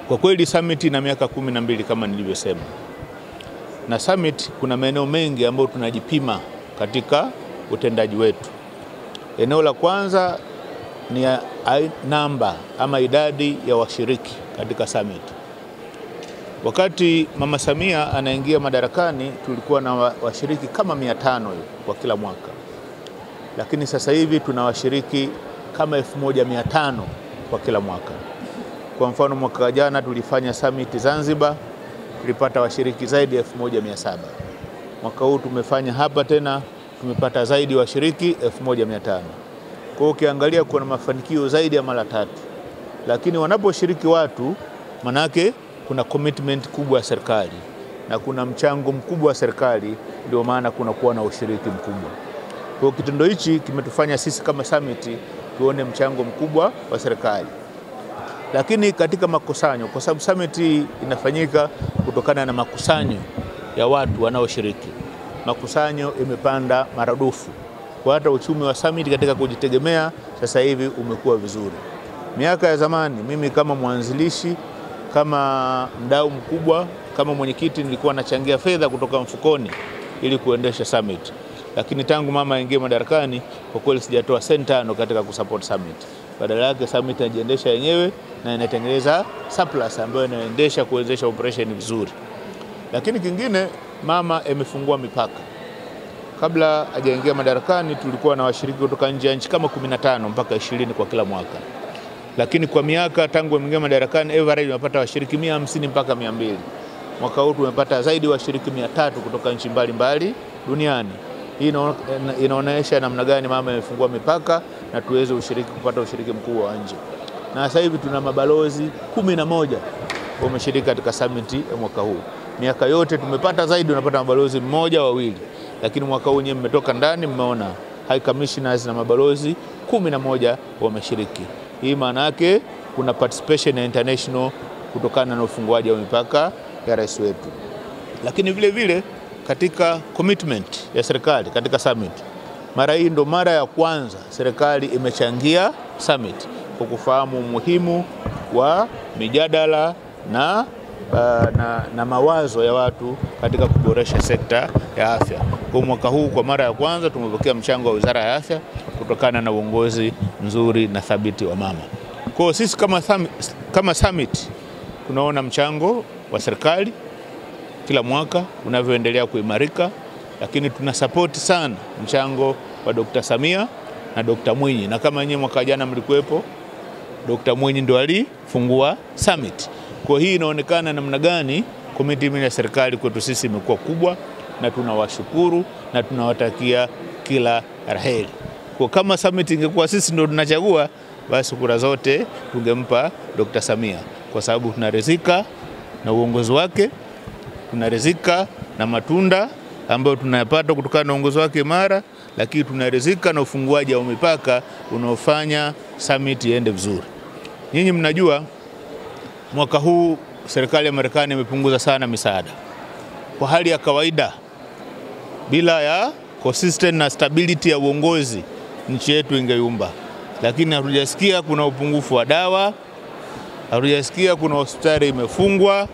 Kwa kweli summit ina miaka 12 kama nilivyosema. Na summit kuna maeneo mengi ambayo tunajipima katika utendaji wetu. Eneo la kwanza ni namba ama idadi ya washiriki katika summit. Wakati Mama Samia anaingia madarakani tulikuwa na washiriki kama 500 kwa kila mwaka. Lakini sasa hivi tuna washiriki kama 1500 kwa kila mwaka. Kwa mfano mwaka jana tulifanya summit Zanzibar, tulipata washiriki zaidi ya 1700. Mwaka huu tumefanya hapa tena, tumepata zaidi washiriki 1500. Kwa hiyo ukiangalia kuna mafanikio zaidi ya mara 3. Lakini wanaposhiriki watu, manake kuna commitment kubwa ya serikali na kuna mchango mkubwa wa serikali, ndio maana kuna kuwa na ushiriki mkubwa. Kwa hiyo kitendo hichi kimetufanya sisi kama summit tuone mchango mkubwa wa serikali. Lakini katika makusanyo, kwa sababu summit inafanyika kutokana na makusanyo ya watu wanaoshiriki, makusanyo imepanda maradufu. Kwa hata uchumi wa summit katika kujitegemea sasa hivi umekuwa vizuri. Miaka ya zamani mimi kama mwanzilishi, kama mdau mkubwa, kama mwenyekiti nilikuwa nachangia fedha kutoka mfukoni ili kuendesha summit. Lakini tangu mama aingie madarakani kwa kweli sijatoa senti 5 katika kusupport summit. Badala yake summit inajiendesha yenyewe na inatengeneza surplus ambayo inaendesha kuwezesha operation vizuri. Lakini kingine, mama amefungua mipaka. Kabla hajaingia madarakani tulikuwa na washiriki kutoka nje ya nchi kama 15 mpaka 20 kwa kila mwaka. Lakini kwa miaka tangu ameingia madarakani average tunapata washiriki 150 mpaka 200. Mwaka huu tumepata zaidi washiriki 300 kutoka nchi mbalimbali duniani. Hii inaonyesha namna gani mama amefungua mipaka na tuweze kupata ushiriki mkubwa wa nje. Na sasa hivi tuna mabalozi 11 wameshiriki katika summit ya mwaka huu. Miaka yote tumepata zaidi, tunapata mabalozi 1 2. Lakini mwaka huu nyewe mmetoka ndani mmeona high commissioners na mabalozi 11 wameshiriki. Hii maana yake kuna participation ya international kutokana na ufunguaji wa mipaka ya rais wetu. Lakini vile vile katika commitment ya serikali katika summit, mara hii ndo mara ya kwanza serikali imechangia summit kwa kufahamu umuhimu wa mijadala na mawazo ya watu katika kuboresha sekta ya afya. Kwa mwaka huu kwa mara ya kwanza tumepokea mchango wa Wizara ya Afya kutokana na uongozi nzuri na thabiti wa mama. Kwa sisi kama summit tunaona mchango wa serikali kila mwaka unavyoendelea kuimarika, lakini tuna support sana mchango wa Dr. Samia na Dr. Mwinyi. Na kama nyinyi mwaka jana mlikuwepo, Dr. Mwinyi ndo alifungua summit. Kwa hii inaonekana namna gani commitment ya serikali kwetu sisi imekuwa kubwa, na tunawashukuru na tunawatakia kila laheri. Kwa kama summit ingekuwa sisi ndo tunachagua, basi kura zote tungempa Dr. Samia, kwa sababu tunaridhika na uongozi wake, tunaridhika na matunda ambayo tunayapata kutokana na uongozi wake imara, lakini tunaridhika na ufunguaji wa mipaka unaofanya summit iende vizuri. Nyinyi mnajua mwaka huu serikali ya Marekani imepunguza sana misaada. Kwa hali ya kawaida, bila ya consistent na stability ya uongozi, nchi yetu ingeyumba. Lakini hatujasikia kuna upungufu wa dawa, hatujasikia kuna hospitali imefungwa,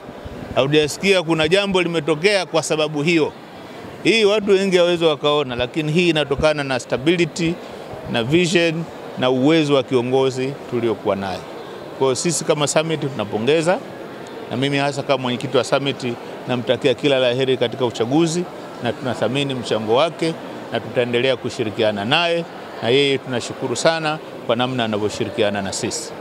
hatujasikia kuna jambo limetokea kwa sababu hiyo. Hii watu wengi hawawezi wakaona, lakini hii inatokana na stability na vision na uwezo wa kiongozi tuliokuwa naye. Kwa sisi kama summit tunapongeza, na mimi hasa kama mwenyekiti wa summit namtakia kila laheri katika uchaguzi, na tunathamini mchango wake na tutaendelea kushirikiana naye, na yeye tunashukuru sana kwa namna anavyoshirikiana na sisi.